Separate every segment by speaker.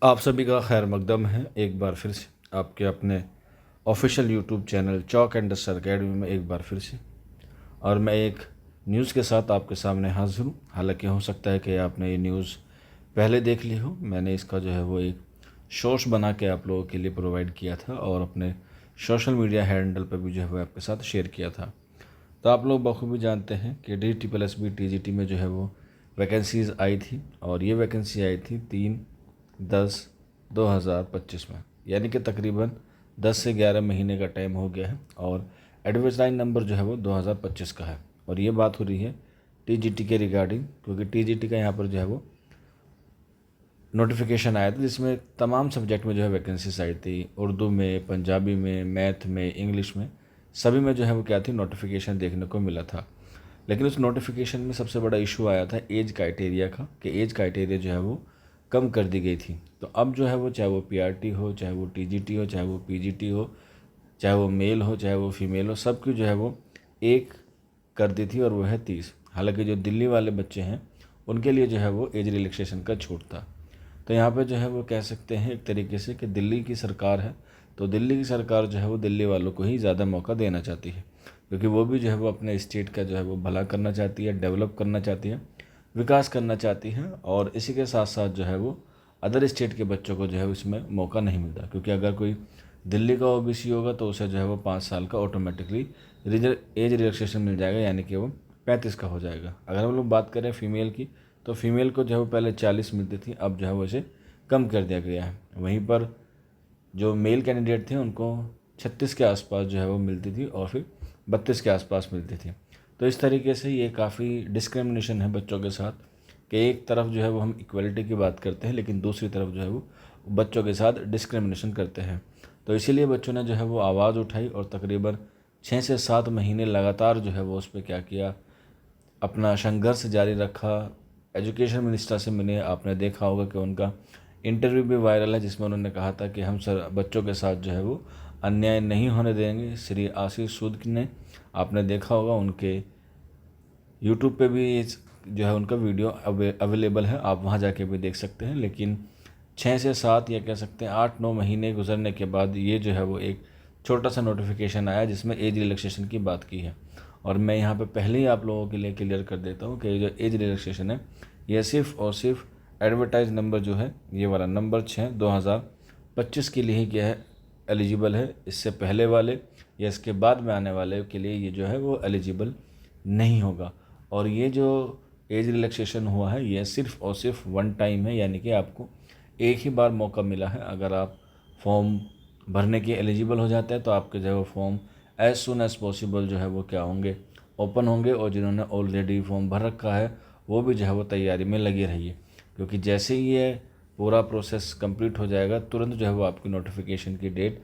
Speaker 1: आप सभी का खैर मकदम है। एक बार फिर से आपके अपने official YouTube channel chalk and duster academy में एक बार फिर से और मैं एक न्यूज़ के साथ आपके सामने हाजिर हूँ। हालांकि हो सकता है कि आपने ये न्यूज़ पहले देख ली हो। मैंने इसका जो है वो एक शॉर्ट्स बना के आप लोगों के लिए प्रोवाइड किया था और अपने सोशल मीडिया हैंडल पर भी जो है वो आपके साथ शेयर किया था। तो आप लोग बखूबी जानते हैं कि DSSB TGT में जो है वो वैकेंसीज़ आई थी और ये वैकेंसी आई थी 3/10/2025 में, यानी कि तकरीबन 10 से 11 महीने का टाइम हो गया है और एडवर्टाइज नंबर जो है वो 2025 का है। और ये बात हो रही है TGT के रिगार्डिंग, क्योंकि TGT का यहाँ पर जो है वो नोटिफिकेशन आया था जिसमें तमाम सब्जेक्ट में जो है वैकेंसीज आई थी। उर्दू में, पंजाबी में, मैथ में, इंग्लिश में, सभी में जो है वो क्या थी, नोटिफिकेशन देखने को मिला था। लेकिन उस नोटिफिकेशन में सबसे बड़ा इशू आया था एज क्राइटेरिया का, कि एज क्राइटेरिया जो है वो कम कर दी गई थी। तो अब जो है वो चाहे वो PRT हो, चाहे वो TGT हो, चाहे वो PGT हो, चाहे वो मेल हो, चाहे वो फीमेल हो, सबकी जो है वो एक कर दी थी और वो है 30। हालांकि जो दिल्ली वाले बच्चे हैं उनके लिए जो है वो एज रिलैक्सेशन का छूट था। तो यहाँ पे जो है वो कह सकते हैं एक तरीके से कि दिल्ली की सरकार है, तो दिल्ली की सरकार जो है वो दिल्ली वालों को ही ज़्यादा मौका देना चाहती है, क्योंकि वो भी जो है वो अपने स्टेट का जो है वो भला करना चाहती है, डेवलप करना चाहती है, विकास करना चाहती है। और इसी के साथ साथ जो है वो अदर स्टेट के बच्चों को जो है उसमें मौका नहीं मिलता, क्योंकि अगर कोई दिल्ली का OBC होगा तो उसे जो है वो 5 साल का ऑटोमेटिकली एज रिलैक्सेशन मिल जाएगा, यानी कि वो 35 का हो जाएगा। अगर हम लोग बात करें फीमेल की, तो फीमेल को जो है वो पहले 40 मिलती थी, अब जो है वो इसे कम कर दिया गया है। वहीं पर जो मेल कैंडिडेट थे उनको 36 के आसपास जो है वो मिलती थी और फिर 32 के आसपास मिलती थी। तो इस तरीके से ये काफ़ी डिस्क्रिमिनेशन है बच्चों के साथ, कि एक तरफ जो है वो हम इक्वलिटी की बात करते हैं लेकिन दूसरी तरफ जो है वो बच्चों के साथ डिस्क्रिमिनेशन करते हैं। तो इसीलिए बच्चों ने जो है वो आवाज़ उठाई और तकरीबन 6 से 7 महीने लगातार जो है वो उस पर क्या किया, अपना संघर्ष जारी रखा। एजुकेशन मिनिस्टर से मिले, आपने देखा होगा कि उनका इंटरव्यू भी वायरल है जिसमें उन्होंने कहा था कि हम सर बच्चों के साथ जो है वो अन्याय नहीं होने देंगे। श्री आशीष सूद ने, आपने देखा होगा, उनके यूट्यूब पे भी जो है उनका वीडियो अवेलेबल है, आप वहाँ जाके भी देख सकते हैं। लेकिन 6 से 7 या कह सकते हैं 8-9 महीने गुजरने के बाद ये जो है वो एक छोटा सा नोटिफिकेशन आया जिसमें एज रिलैक्सेशन की बात की है। और मैं यहाँ पे पहले ही आप लोगों के लिए क्लियर कर देता हूँ कि जो एज रिलैक्सेशन है यह सिर्फ़ और सिर्फ एडवर्टाइज नंबर जो है ये वाला नंबर 6/2025 के लिए ही क्या है एलिजिबल है। इससे पहले वाले या इसके बाद में आने वाले के लिए ये जो है वो एलिजिबल नहीं होगा। और ये जो एज रिलैक्सेशन हुआ है ये सिर्फ़ और सिर्फ वन टाइम है, यानी कि आपको एक ही बार मौका मिला है। अगर आप फॉर्म भरने के एलिजिबल हो जाते हैं तो आपके जो है वो form as soon as possible जो है वो क्या होंगे, ओपन होंगे। और जिन्होंने ऑलरेडी फॉर्म भर रखा है वो भी जो है वो तैयारी में लगे रहिए, क्योंकि जैसे ही ये पूरा प्रोसेस कंप्लीट हो जाएगा तुरंत जो है वो आपकी नोटिफिकेशन की डेट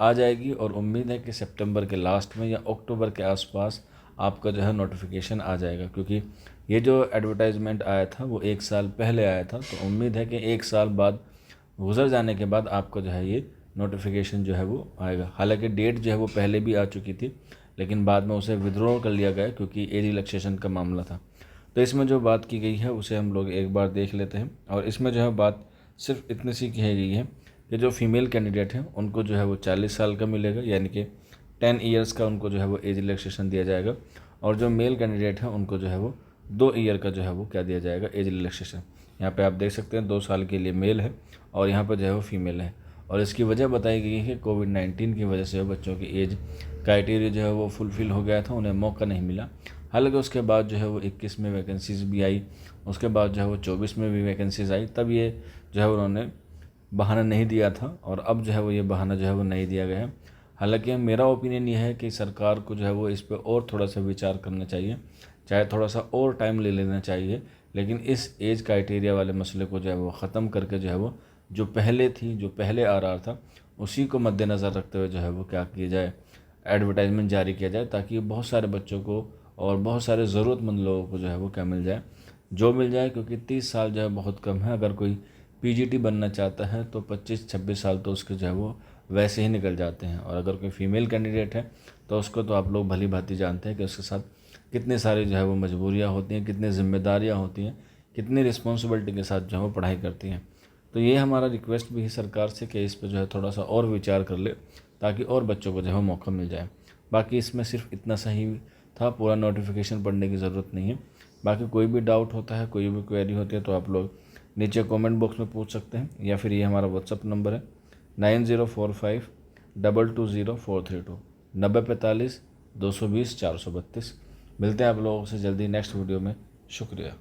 Speaker 1: आ जाएगी। और उम्मीद है कि सितंबर के लास्ट में या अक्टूबर के आसपास आपका जो है नोटिफिकेशन आ जाएगा, क्योंकि ये जो एडवर्टाइजमेंट आया था वो 1 साल पहले आया था। तो उम्मीद है कि 1 साल बाद गुजर जाने के बाद आपको जो है ये नोटिफिकेशन जो है वो आएगा। हालांकि डेट जो है वो पहले भी आ चुकी थी लेकिन बाद में उसे विड्रॉ कर लिया गया क्योंकि एज रिलैक्सेशन का मामला था। तो इसमें जो बात की गई है उसे हम लोग एक बार देख लेते हैं। और इसमें जो है बात सिर्फ इतनी सी कही गई है कि जो फीमेल कैंडिडेट हैं उनको जो है वो 40 साल का मिलेगा, यानी कि 10 ईयर्स का उनको जो है वो एज रिलैक्सेशन दिया जाएगा। और जो मेल कैंडिडेट हैं उनको जो है वो 2 ईयर का जो है वो क्या दिया जाएगा, एज रिलैक्सेशन। यहाँ पे आप देख सकते हैं 2 साल के लिए मेल है और यहाँ पर जो है वो फीमेल है। और इसकी वजह बताई गई है कि कोविड-19 की वजह से बच्चों की एज क्राइटेरिया जो है वो फुलफ़िल हो गया था, उन्हें मौका नहीं मिला। हालांकि उसके बाद जो है वो 21 में वैकेंसीज़ भी आई, उसके बाद जो है वो 24 में भी वैकेंसीज़ आई, तब ये जो है उन्होंने बहाना नहीं दिया था। और अब जो है वो ये बहाना जो है वो नहीं दिया गया है। हालांकि मेरा ओपिनियन ये है कि सरकार को जो है वो इस पर और थोड़ा सा विचार करना चाहिए, चाहे थोड़ा सा और टाइम ले लेना चाहिए, लेकिन इस एज क्राइटेरिया वाले मसले को जो है वो ख़त्म करके जो है वो जो पहले आ रहा था उसी को मद्देनज़र रखते हुए जो है वो क्या किया जाए, एडवर्टाइजमेंट जारी किया जाए, ताकि बहुत सारे बच्चों को और बहुत सारे ज़रूरतमंद लोगों को जो है वो क्या मिल जाए, जो मिल जाए। क्योंकि 30 साल जो है बहुत कम है। अगर कोई PGT बनना चाहता है तो 25-26 साल तो उसके जो है वो वैसे ही निकल जाते हैं। और अगर कोई फीमेल कैंडिडेट है तो उसको तो आप लोग भली भांति जानते हैं कि उसके साथ कितने सारे जो है वो मजबूरियाँ होती हैं, कितनी जिम्मेदारियाँ होती हैं, कितनी रिस्पॉन्सिबिलिटी के साथ जो है वो पढ़ाई करती हैं। तो ये हमारा रिक्वेस्ट भी है सरकार से कि इस पर जो है थोड़ा सा और विचार कर ले, ताकि और बच्चों को जो है मौका मिल जाए। बाकी इसमें सिर्फ इतना सा ही था, पूरा नोटिफिकेशन पढ़ने की ज़रूरत नहीं है। बाकी कोई भी डाउट होता है, कोई भी क्वेरी होती है तो आप लोग नीचे कमेंट बॉक्स में पूछ सकते हैं, या फिर ये हमारा व्हाट्सअप नंबर है 9045220432 9045 220 432। मिलते हैं आप लोगों से जल्दी नेक्स्ट वीडियो में। शुक्रिया।